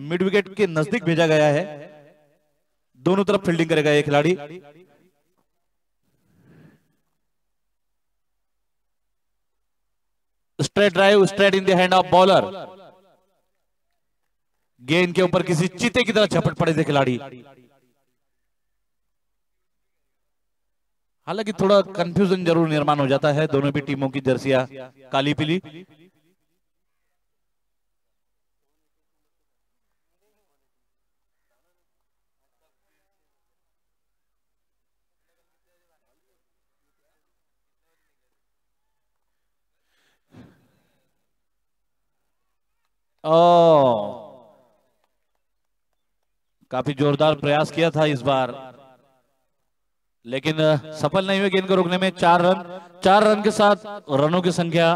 मिड विकेट के नजदीक भेजा गया है। दोनों तरफ फील्डिंग करेगा ये खिलाड़ी। Straight drive, straight in the hand of bowler. गेंद के ऊपर किसी चीते की तरह झपट पड़े थे खिलाड़ी। हालांकि थोड़ा कंफ्यूजन जरूर निर्माण हो जाता है, दोनों भी टीमों की जर्सियां काली पीली। काफी जोरदार प्रयास किया था इस बार, लेकिन सफल नहीं हुए गेंद को रोकने में। 4 रन के साथ रनों की संख्या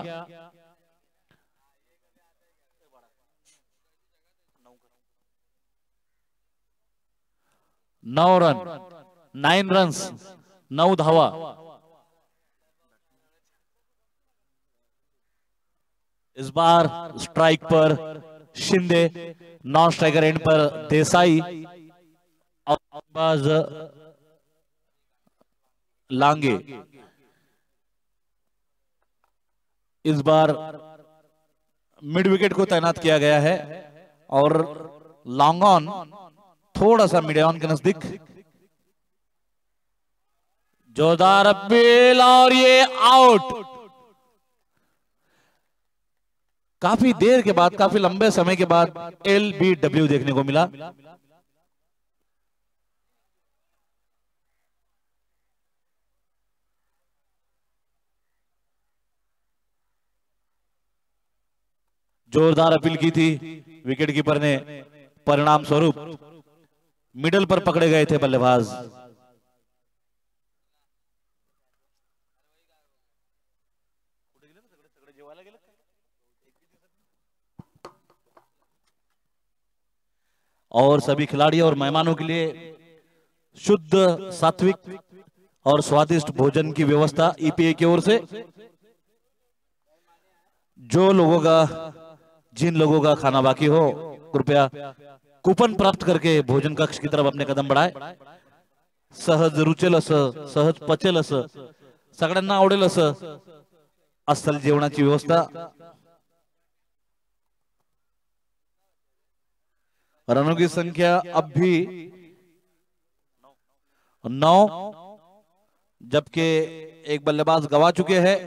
9 रन, 9 रन्स, 9 धावा। इस बार स्ट्राइक पर शिंदे, नॉन स्ट्राइकर एंड पर देसाई और गेंदबाज लांगे। इस बार मिड विकेट को तैनात किया गया है और लॉन्ग ऑन थोड़ा सा मिड ऑन के नजदीक। जोरदार अपील और ये आउट। काफी देर के बाद, काफी लंबे समय के बाद LBW देखने को मिला। जोरदार अपील की थी विकेट कीपर ने, परिणाम स्वरूप मिडल पर पकड़े गए थे बल्लेबाज। और सभी खिलाड़ी और मेहमानों के लिए शुद्ध, सात्विक और स्वादिष्ट भोजन की व्यवस्था ईपीए की ओर से। जिन लोगों का खाना बाकी हो, कृपया कूपन प्राप्त करके भोजन कक्ष की तरफ अपने कदम बढ़ाए। सहज रुचेल असं, सहज पचेल असं, सगळ्यांना आवडेल असं अस्सल जेवणाची व्यवस्था। रनों की संख्या अब भी 9, जबकि एक बल्लेबाज गवा चुके हैं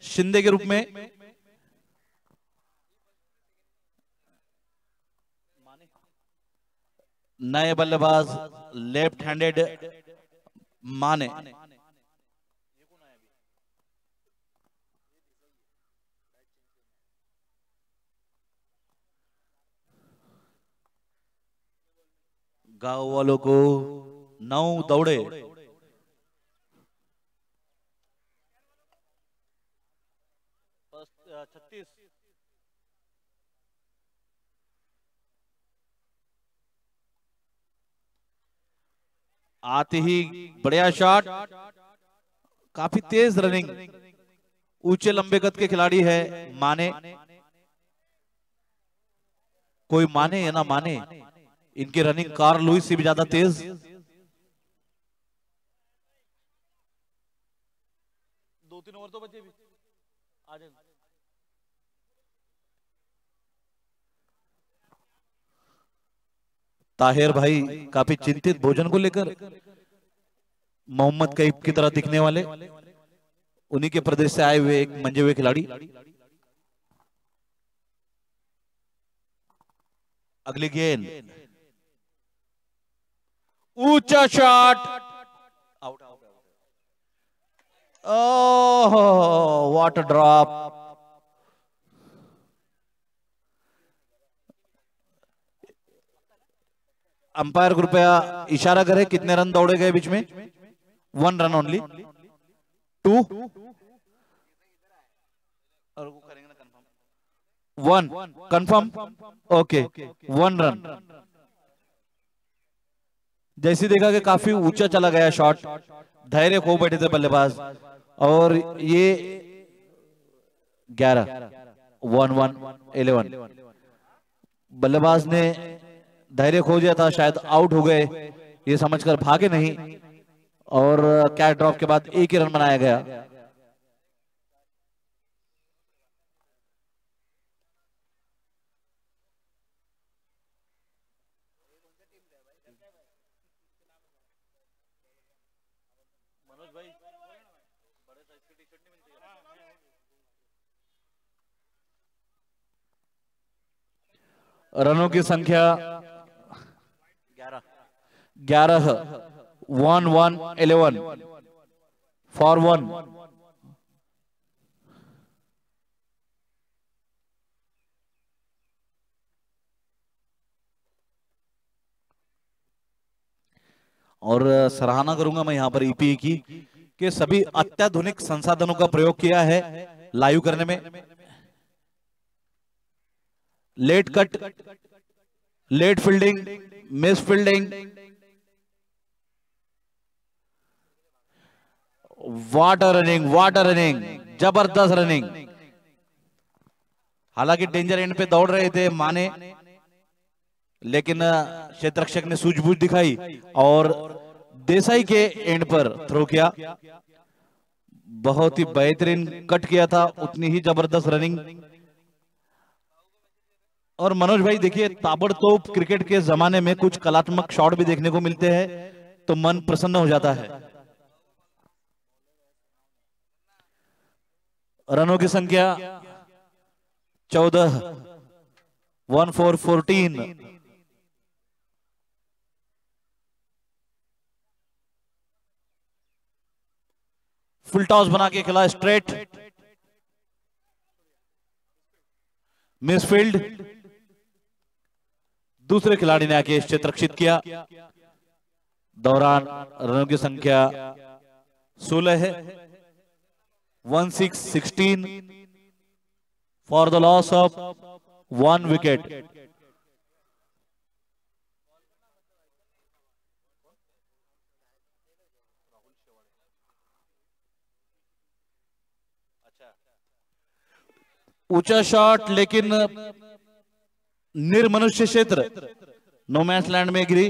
शिंदे के रूप में। नए बल्लेबाज लेफ्ट हैंडेड माने। गांव वालों को 9 दौड़े। आते ही बढ़िया शॉट, काफी तेज रनिंग। ऊंचे लंबे कद के खिलाड़ी है माने। कोई माने या ना माने, इनकी रनिंग कार्ल लुइस से भी ज्यादा तेज। दो तीन ओवर तो बचे भी। ताहिर भाई काफी चिंतित भोजन को लेकर। मोहम्मद कैफ की तरह दिखने वाले, उन्हीं के प्रदेश से आए हुए एक मंजे हुए खिलाड़ी। अगली गेंद, ऊंचा shot, out. Oh, what a drop. Umpire कृपया इशारा करे कितने रन दौड़े गए बीच में। 1 रन ओनली। 2 और वो करेंगे ना कंफर्म। 1 confirm, okay 1 run. जैसे देखा कि काफी ऊंचा चला गया शॉट, धैर्य खो बैठे थे बल्लेबाज। और ये 11 1 1 11। बल्लेबाज ने धैर्य खो दिया था, शायद आउट हो गए ये समझकर भागे नहीं, और कैच ड्रॉप के बाद एक ही रन बनाया गया। रनों की संख्या 11 1 1 11 फॉर 1। और सराहना करूंगा मैं यहां पर ईपीए की कि सभी अत्याधुनिक संसाधनों का प्रयोग किया है लाइव करने में। Late cut, late fielding, miss fielding, water running, जबरदस्त रनिंग। हालांकि डेंजर एंड पे दौड़ रहे थे माने, लेकिन क्षेत्ररक्षक ने सूझबूझ दिखाई और देसाई के एंड पर थ्रो किया। बहुत ही बेहतरीन कट किया था, उतनी ही जबरदस्त रनिंग। और मनोज भाई देखिए, ताबड़तोड़ क्रिकेट के जमाने में कुछ कलात्मक शॉट भी देखने को मिलते हैं तो मन प्रसन्न हो जाता है। रनों की संख्या 14 1 4 14। फुल टॉस बना के खिला, स्ट्रेट, मिसफील्ड। दूसरे खिलाड़ी ने आके क्षेत्र रक्षित किया। दौरान रनों की संख्या 16 है। 16-16 for the loss of 1 wicket. ऊंचा शॉट लेकिन निर्मनुष्य क्षेत्र नो मैच लैंड में गिरी।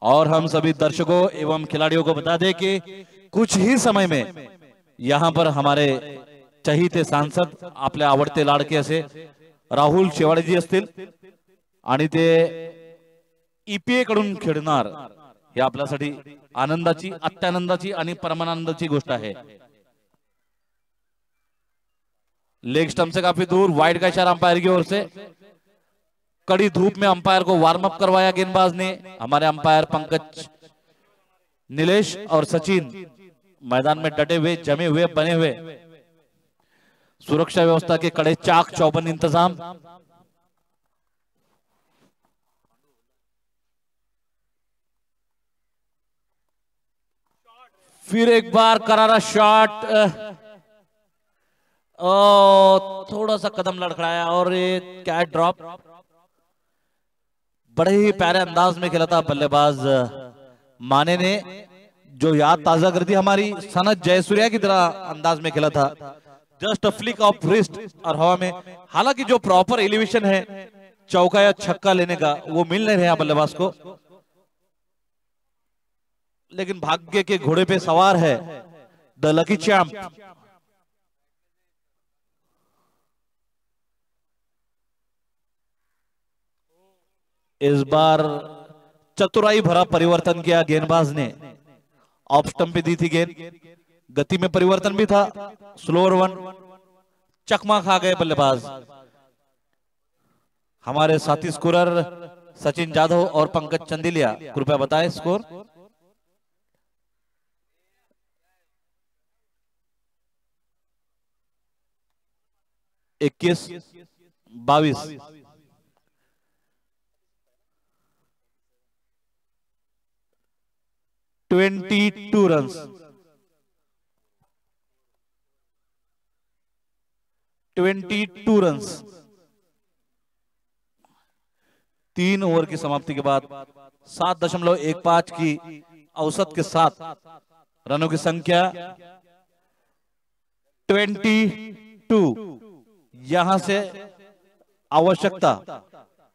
और हम सभी दर्शकों एवं खिलाड़ियों को बता दें कि कुछ ही समय में यहां पर हमारे चहीते सांसद आपल्या आवडते लाडके असे राहुल शेवाळेजी असतील आणि ते ईपीए कडून खेळणार हे आपल्यासाठी आनंदाची, अत्यानंदाची आणि परमानंदाची गोष्ट आहे। लेग स्टंप से काफी दूर, वाइड का इशारा अंपायर की ओर से। कड़ी धूप में अंपायर को वार्म अप करवाया गेंदबाज ने। हमारे अंपायर पंकज, नीलेश और सचिन मैदान में डटे हुए, जमे हुए, बने हुए। सुरक्षा व्यवस्था के कड़े चाक चौबंद इंतजाम। फिर एक बार करारा शॉट, थोड़ा सा कदम लड़खड़ाया और ये कैच ड्रॉप। बड़े ही प्यारे अंदाज में खेला था बल्लेबाज माने ने, जो याद ताजा कर दी हमारी सनत जयसूर्या की तरह अंदाज में खेला था। Just a flick of wrist और हवा में। हालांकि जो प्रॉपर एलिवेशन है चौका या छक्का लेने का वो मिल नहीं रहा बल्लेबाज को, लेकिन भाग्य के घोड़े पे सवार है द लकी चैंप। इस बार चतुराई भरा परिवर्तन किया गेंदबाज ने। ऑफ स्टंप पे दी थी गेंद, गति में परिवर्तन भी था। स्लोअर वन, चकमा खा गए बल्लेबाज। हमारे साथी स्कोरर सचिन जाधव और पंकज चंदिलिया, कृपया बताएं स्कोर। 21-22। 22 रन्स। 22 रन्स 3 ओवर की समाप्ति के बाद 7.15 की औसत के साथ रनों की संख्या 22। यहां से आवश्यकता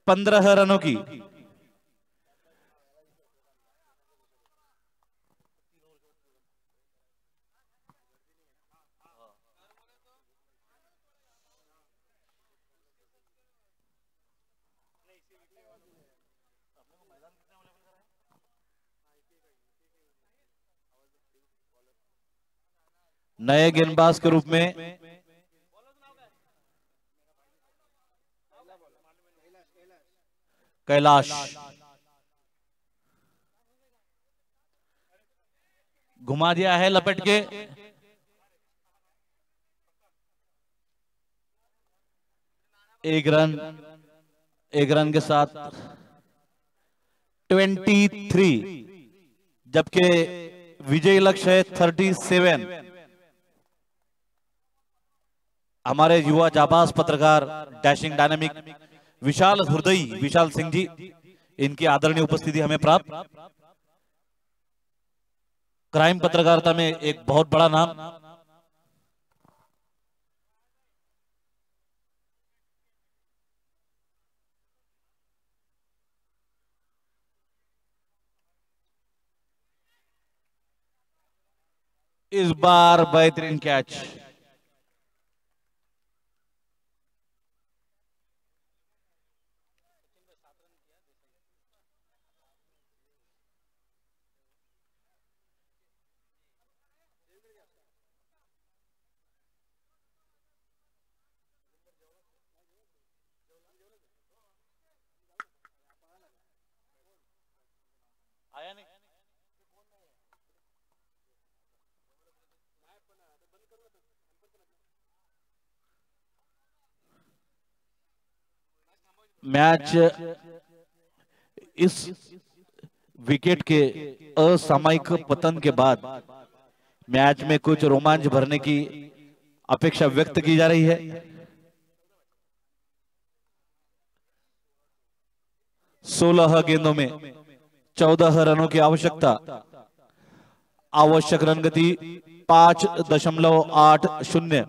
15 रनों की। नए गेंदबाज के रूप में कैलाश घुमा दिया है लपेट के। एक रन के साथ 23, जबकि विजय लक्ष्य है 37। हमारे युवा जाबाज पत्रकार डैशिंग डायनामिक विशाल हृदयी विशाल सिंह जी, इनकी आदरणीय उपस्थिति हमें प्राप्त। क्राइम पत्रकारिता में एक बहुत बड़ा नाम। इस बार बेहतरीन कैच। मैच इस विकेट के असामयिक पतन के बाद मैच में कुछ रोमांच भरने की अपेक्षा व्यक्त की जा रही है। 16 गेंदों में 14 रनों की आवश्यकता। आवश्यक रन गति 5.80।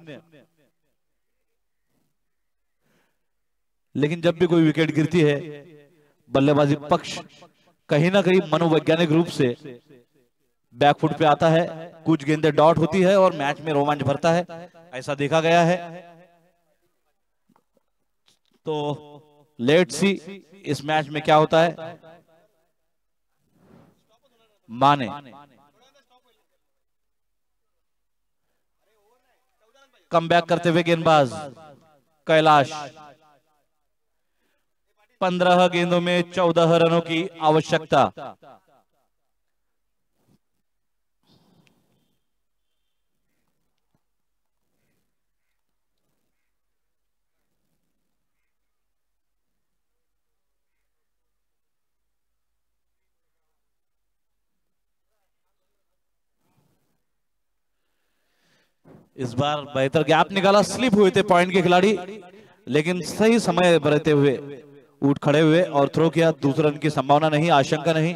लेकिन जब भी कोई विकेट गिरती है बल्लेबाजी पक्ष कहीं ना कहीं मनोवैज्ञानिक रूप से बैकफुट पे आता है, कुछ गेंदें डॉट होती है और मैच में रोमांच भरता है, ऐसा देखा गया है। तो लेट्स सी इस मैच में क्या होता है। माने कमबैक करते हुए गेंदबाज कैलाश। 15 गेंदों में 14 रनों की आवश्यकता। इस बार बेहतर गैप निकाला, स्लिप हुए थे पॉइंट के खिलाड़ी, लेकिन सही समय रहते हुए उठ खड़े हुए और थ्रो किया। दूसरे रन की संभावना नहीं, आशंका नहीं।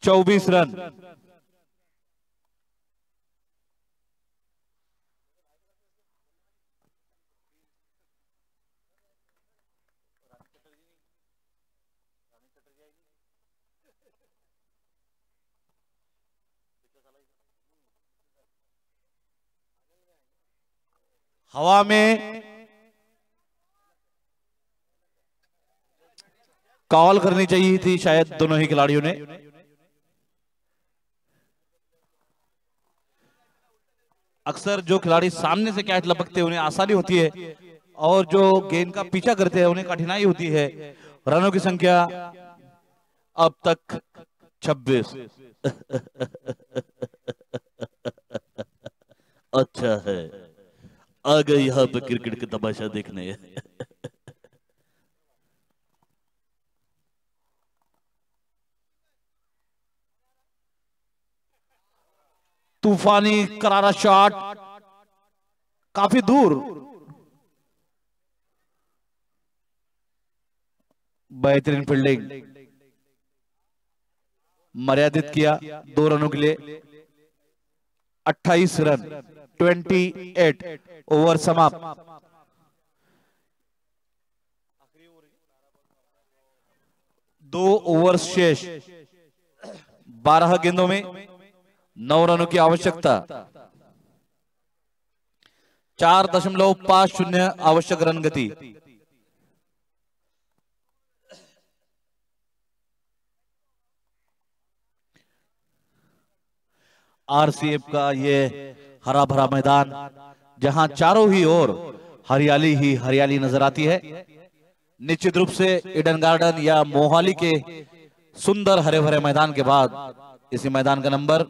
24 रन। हवा में कॉल करनी चाहिए थी शायद दोनों ही खिलाड़ियों ने। अक्सर जो खिलाड़ी सामने से कैच लपकते हैं उन्हें आसानी होती है और जो गेंद का पीछा करते हैं उन्हें कठिनाई होती है। रनों की संख्या अब तक 26। अच्छा है, आ गए यहाँ पे क्रिकेट का तमाशा देखने। तूफानी करारा शॉट, काफी दूर। बेहतरीन फील्डिंग, मर्यादित किया 2 रनों के लिए। 28 रन, 28 ओवर समाप्त। 2 ओवर शेष। 12 गेंदों में 9 रनों की आवश्यकता। 4.50 आवश्यक रन गति। आरसीएफ का ये हरा भरा मैदान जहां चारों ही ओर हरियाली ही हरियाली नजर आती है। निश्चित रूप से ईडन गार्डन या मोहाली के सुंदर हरे भरे मैदान के बाद इसी मैदान का नंबर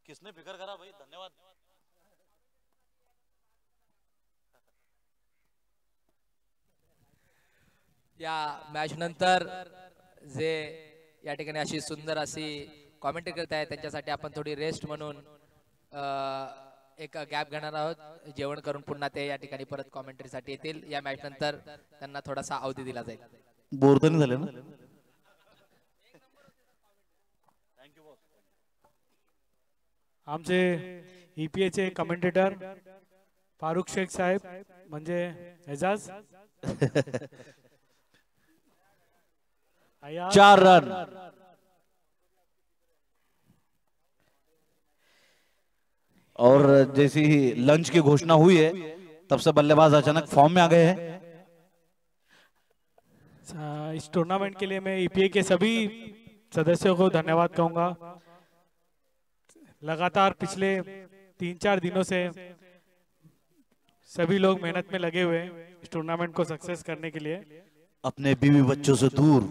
किसने फिक्र करा भाई, धन्यवाद। या मॅच नंतर जे या ठिकाणी अशी सुंदर अशी कॉमेंट्री करत आहेत त्यांच्यासाठी आपण थोडी रेस्ट म्हणून एक गॅप घेणार आहोत। जेवण करून पुन्हा ते या ठिकाणी परत कॉमेंट्रीसाठी येतील। या मॅच नंतर त्यांना थोडासा अवधी दिला जाईल। बोर तर नाही झाले ना? आमचे ईपीएचे कमेंटेटर फारुख शेख साहेब म्हणजे एजाज। 4 रन। और जैसी ही लंच की घोषणा हुई है तब से बल्लेबाज अचानक फॉर्म में आ गए हैं। इस टूर्नामेंट के लिए मैं ईपीए के सभी सदस्यों को धन्यवाद कहूंगा। लगातार पिछले 3-4 दिनों से सभी लोग मेहनत में लगे हुए हैं इस टूर्नामेंट को सक्सेस करने के लिए। अपने बीवी बच्चों से दूर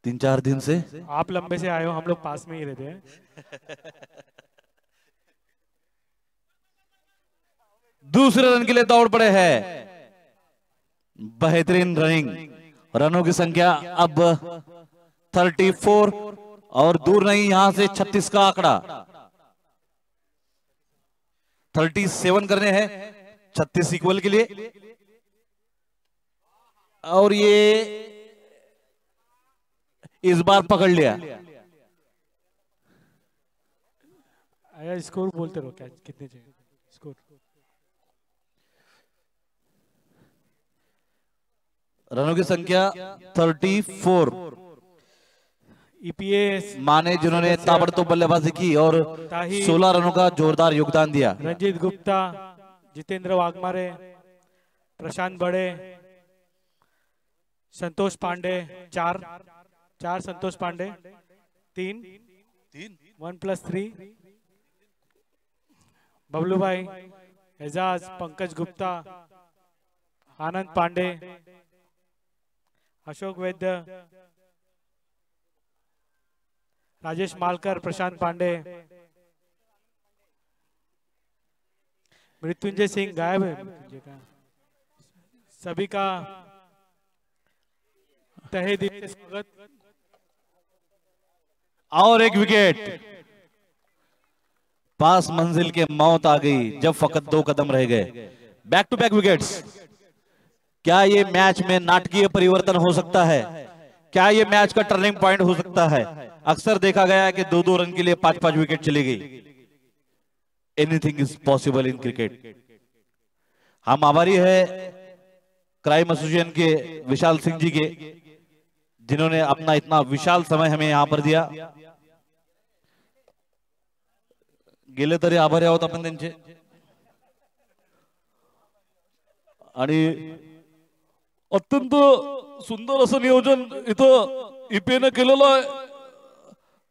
3-4 दिन से आप लंबे से आए हो, हम लोग पास में ही रहते हैं। दूसरे रन के लिए दौड़ पड़े हैं। बेहतरीन रनिंग। रनों की संख्या अब 34 और दूर नहीं यहां से 36 का आंकड़ा। 37 करने हैं 36 इक्वल के लिए। और ये इस बार पकड़ लिया। आया स्कोर बोलते रहो, क्या कितने चाहिए स्कोर? रनों की संख्या 34। ईपीएस माने जिन्होंने ताबड़तोड़ बल्लेबाजी की और 16 रनों का जोरदार योगदान दिया। रंजीत गुप्ता, जितेंद्र वाघमारे, प्रशांत बड़े, संतोष पांडे, चार संतोष पांडे, 3 1+3, बबलू भाई, एजाज, पंकज गुप्ता, आनंद पांडे, अशोक वैद्य, राजेश मालकर, प्रशांत पांडे, मृत्युंजय सिंह गायब है। मृत्युंजय का सभी का तहे दिल से स्वागत। और एक विकेट। पास मंजिल के मौत आ गई जब फकत 2 कदम रह गए। Back to back wickets. क्या ये मैच में नाटकीय परिवर्तन हो सकता है? क्या ये मैच का टर्निंग पॉइंट हो सकता है? अक्सर देखा गया है कि 2-2 रन के लिए 5-5 विकेट चली गई। Anything is possible in cricket. हम आभारी है क्राइम एसोसिएशन के विशाल सिंह जी के, जिन्होंने अपना इतना विशाल समय हमें यहां पर दिया। गेले तरी आभारी आहोत आपण त्यांचे। आणि अत्यंत सुंदर असं नियोजन इथं ईपीएने केलेलं आहे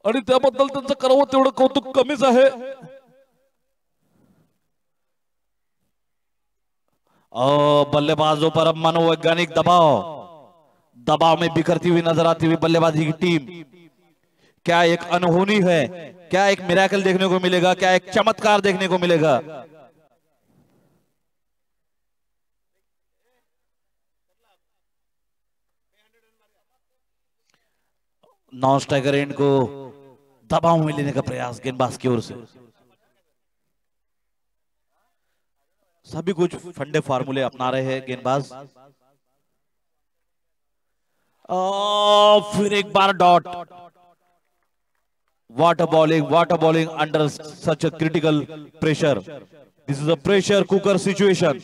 आणि त्याबद्दल त्यांचं करावं तेवढं कौतुक कमीच आहे। बल्लेबाजों पर अब मनोवैज्ञानिक दबाव में बिखरती हुई नजर आती हुई बल्लेबाजी की टीम। क्या एक अनहोनी है? क्या एक मिरेकल देखने को मिलेगा? क्या एक चमत्कार देखने को मिलेगा? नॉन स्ट्राइकर एंड को दबाव में लेने का प्रयास गेंदबाज की ओर से। सभी कुछ फंडे फार्मूले अपना रहे हैं गेंदबाज। फिर एक बार dot. Water bowling under such a critical pressure. This is a pressure cooker situation.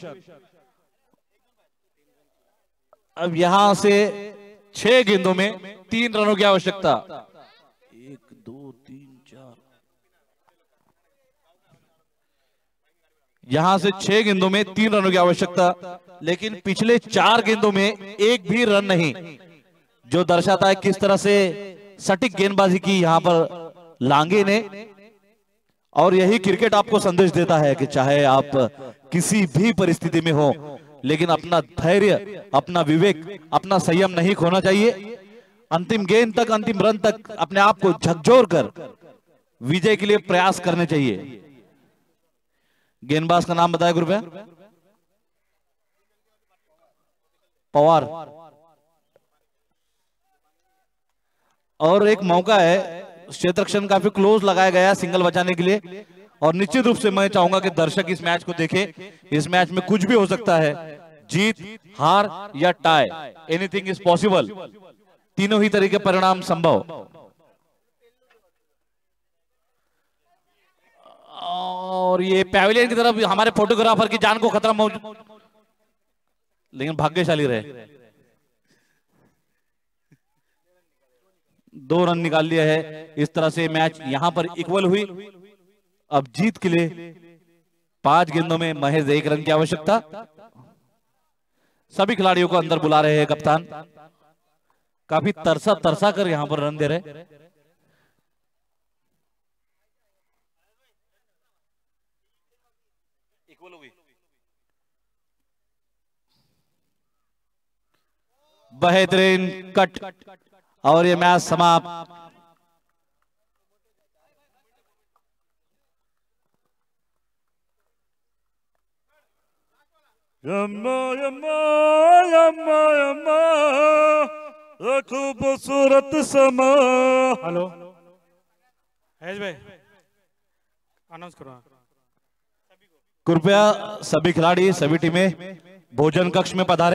अब यहां से 6 गेंदों में 3 रनों की आवश्यकता। 1 2 3 4। यहां से 6 गेंदों में 3 रनों की आवश्यकता, लेकिन पिछले 4 गेंदों में एक भी रन नहीं, जो दर्शाता है किस तरह से सटीक गेंदबाजी की यहां पर लांगे ने। और यही क्रिकेट आपको संदेश देता है कि चाहे आप किसी भी परिस्थिति में हो, लेकिन अपना धैर्य, अपना विवेक, अपना संयम नहीं खोना चाहिए। अंतिम गेंद तक, अंतिम रन तक अपने आप को झकझोर कर विजय के लिए प्रयास करने चाहिए। गेंदबाज का नाम बताया कृपया। पवार। और एक मौका है, क्षेत्र रक्षण काफी क्लोज लगाया गया सिंगल बचाने के लिए। और निश्चित रूप से मैं चाहूंगा कि दर्शक इस मैच को देखें। इस मैच में कुछ भी हो सकता है, जीत, हार या टाई, एनीथिंग इज पॉसिबल। तीनों ही तरह के परिणाम संभव। और ये पैविलियन की तरफ हमारे फोटोग्राफर की जान को खतरा मौजूद, लेकिन भाग्यशाली रहे। 2 रन निकाल लिया है। इस तरह से मैच यहां पर इक्वल हुई। अब जीत के लिए 5 गेंदों में महज 1 रन की आवश्यकता। सभी खिलाड़ियों को अंदर बुला रहे हैं कप्तान। काफी तरसा कर यहां पर रन दे रहे। बेहतरीन कट। और ये मैच समाप्त। यम्मा यम्मा यम्मा यम्मा खूबसूरत समा। हेलो अय्यज भाई अनाउंस करो। कृपया सभी खिलाड़ी सभी टीमें भोजन कक्ष में पधारें।